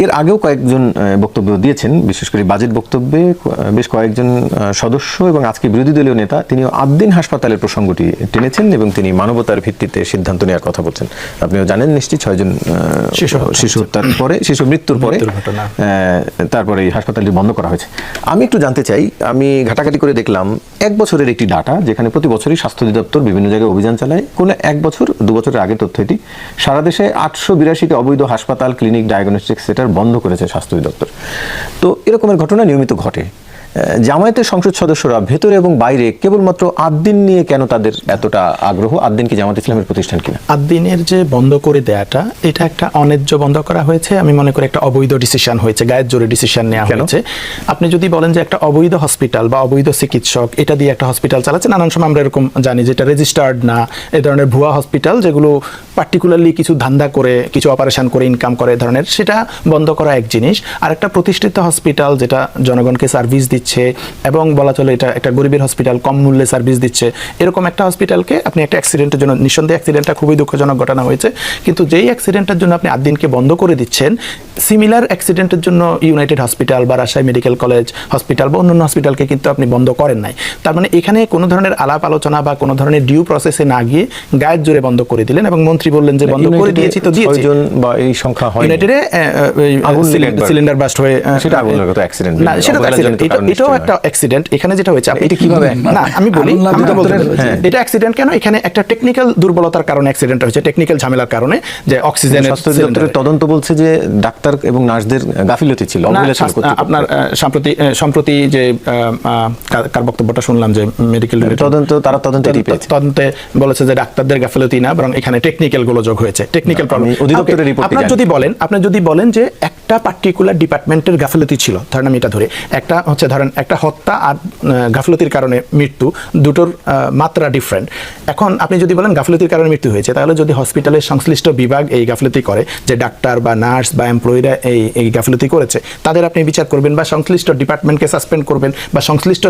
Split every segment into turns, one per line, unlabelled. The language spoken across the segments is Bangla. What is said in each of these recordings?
এর আগেও কয়েকজন বক্তব্য দিয়েছেন, বিশেষ করে বাজেট বক্তব্যে বেশ কয়েকজন সদস্য এবং আজকে বিরোধী দলীয় নেতা তিনিও আদ্দিন হাসপাতালের প্রসঙ্গটি টেনেছেন এবং তিনি মানবতার ভিত্তিতে সিদ্ধান্ত নেওয়ার কথা বলছেন। আপনিও জানেন নিশ্চয়ই 6 জন শিশু হত্যার পরে, শিশু মৃত্যুর পরে তারপরে এই হাসপাতালটি বন্ধ করা হয়েছে। আমি একটু জানতে চাই, আমি ঘাটাঘাটি করে দেখলাম 1 বছরের একটি ডাটা, যেখানে প্রতি বছরই স্বাস্থ্য অধিদপ্তর বিভিন্ন জায়গায় অভিযান চালায়। কোনো 1 বছর 2 বছরের আগের তথ্য এটি, সারা দেশে 882টি অবৈধ হাসপাতাল, ক্লিনিক, ডায়াগনস্টিক সেন্টার বন্ধ করেছে স্বাস্থ্য অধিদপ্তর। তো এরকমের ঘটনা নিয়মিত ঘটে। জামায়াতের সংসদ সদস্যরা ভেতরে এবং বাইরে কেবলমাত্র আদ্দিন নিয়ে কেন তাদের এতটা আগ্রহ? আদ্দিন কি জামাত ইসলামের প্রতিষ্ঠান কিনা?
আদ্দিনের যে বন্ধ করে দেয়াটা, এটা একটা অন্যায্য বন্ধ করা হয়েছে। আমি মনে করি একটা অবৈধ ডিসিশন হয়েছে, গায়ের জোরে ডিসিশন নেওয়া হয়েছে। আপনি যদি বলেন যে একটা অবৈধ হসপিটাল বা অবৈধ চিকিৎসক এটা দিয়ে একটা হসপিটাল চালাচ্ছে, নানান সময় আমরা এরকম জানি যে এটা রেজিস্টার্ড না, এ ধরনের ভুয়া হসপিটাল যেগুলো পার্টিকুলারলি কিছু ধান্দা করে, কিছু অপারেশন করে ইনকাম করে ধরনের, সেটা বন্ধ করা এক জিনিস। আর একটা প্রতিষ্ঠিত হসপিটাল যেটা জনগণকে সার্ভিস দিচ্ছে এবং বলা চলে এটা একটা গরিবের হসপিটাল, কম মূল্যে সার্ভিস দিচ্ছে, এরকম একটা হসপিটালকে আপনি একটা অ্যাক্সিডেন্টের জন্য, নিঃসন্দেহে অ্যাক্সিডেন্টটা খুবই দুঃখজনক ঘটনা হয়েছে, কিন্তু যেই অ্যাক্সিডেন্টের জন্য আপনি আদ্দিনকে বন্ধ করে দিচ্ছেন, সিমিলার অ্যাক্সিডেন্টের জন্য ইউনাইটেড হসপিটাল বা রাজশাহী মেডিকেল কলেজ হসপিটাল বা অন্যান্য হসপিটালকে কিন্তু আপনি বন্ধ করেন নাই। তার মানে এখানে কোনো ধরনের আলাপ আলোচনা বা কোনো ধরনের ডিউ প্রসেসে না গিয়ে গায়ের জোরে বন্ধ করে দিলেন এবং মন্ত্রী বললেন যে বন্ধ করে দিয়েছি তো দিয়েছি।
বা এই সংখ্যা হয়
ইউনাইটেডে সিলিন্ডার বাস্ট হয়ে সেটা আগুনের মতো অ্যাক্সিডেন্ট না, সেটা অ্যাক্সিডেন্ট, এটাও একটা অ্যাক্সিডেন্ট। এখানে যেটা হয়েছে, এটা কিভাবে না আমি বলি, এটা অ্যাক্সিডেন্ট কেন, এখানে একটা টেকনিক্যাল দুর্বলতার কারণে অ্যাক্সিডেন্ট হয়েছে, টেকনিক্যাল ঝামেলার কারণে, যে অক্সিজেনের
তদন্ত বলছে যে ডাক্তার এবং নার্সদের গাফিলতি ছিল।
আপনার সম্প্রতি যে কার বক্তব্যটা শুনলাম যে মেডিকেল তদন্তে বলেছে যে ডাক্তারদের গাফিলতি না, বরং এখানে টেকনিক্যাল গোলযোগ হয়েছে, টেকনিক্যাল প্রবলেম। আপনার যদি বলেন যে একটা পার্টিকুলার ডিপার্টমেন্টের গাফিলতি ছিল, ধরেন আমি এটা ধরে, একটা হচ্ছে ধরেন একটা হত্যা আর গাফিলতির কারণে মৃত্যু, দুটোর মাত্রা ডিফারেন্ট। এখন আপনি যদি বলেন গাফিলতির কারণে মৃত্যু হয়েছে, তাহলে যদি হসপিটালের সংশ্লিষ্ট বিভাগ এই গাফিলতি করে, যে ডাক্তার বা নার্স বা এমপ্লয়িরা এই গাফিলতি করেছে, তাদের আপনি বিচার করবেন বা সংশ্লিষ্ট ডিপার্টমেন্টকে সাসপেন্ড করবেন বা সংশ্লিষ্ট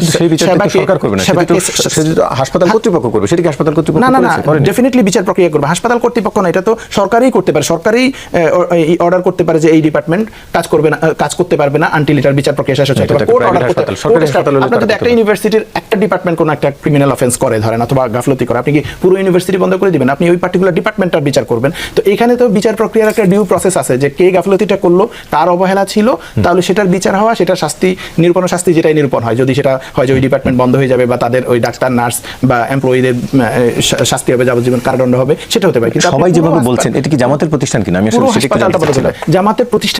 হাসপাতাল কর্তৃপক্ষ করবে, সেটা কি হাসপাতাল কর্তৃপক্ষ?
না, ডেফিনেটলি বিচার প্রক্রিয়া করবে হাসপাতাল কর্তৃপক্ষ না, এটা তো সরকারই করতে পারে। সরকারই অর্ডার করতে পারে যে এই ডিপার্টমেন্ট কাজ করবে না, কাজ করতে পারবে না আনটিল এটার বিচার প্রক্রিয়া শেষ হচ্ছে। আপনার যদি একটা ইউনিভার্সিটির একটা ডিপার্টমেন্ট কোনো একটা ক্রিমিনাল অফেন্স করে ধরেন অথবা গাফলতি করে, আপনি কি পুরো ইউনিভার্সিটি বন্ধ করে দিবেন? আপনি ওই পার্টিকুলার ডিপার্টমেন্টটার বিচার করবেন। তো এখানে তো বিচার প্রক্রিয়ার একটা ডিউ প্রসেস আছে, যে কে গাফলতিটা করলো, তার অবহেলা ছিল, তাহলে সেটার বিচার হওয়া, সেটার শাস্তি নিরূপণ, শাস্তি যেটাই নিরূপণ হয়, যদি সেটা হয় যে ওই ডিপার্টমেন্ট বন্ধ হয়ে যাবে বা তাদের ওই ডাক্তার নার্স বা এমপ্লয়িদের শাস্তি হবে, যাবজ্জীবন কারাদণ্ড হবে, সেটা হতে পারে। কিন্তু
সবাই যেভাবে বলছেন, এটা কি জামাতের প্রতিষ্ঠান কিনা? আমি আসলে
জামাতের প্রতিষ্ঠান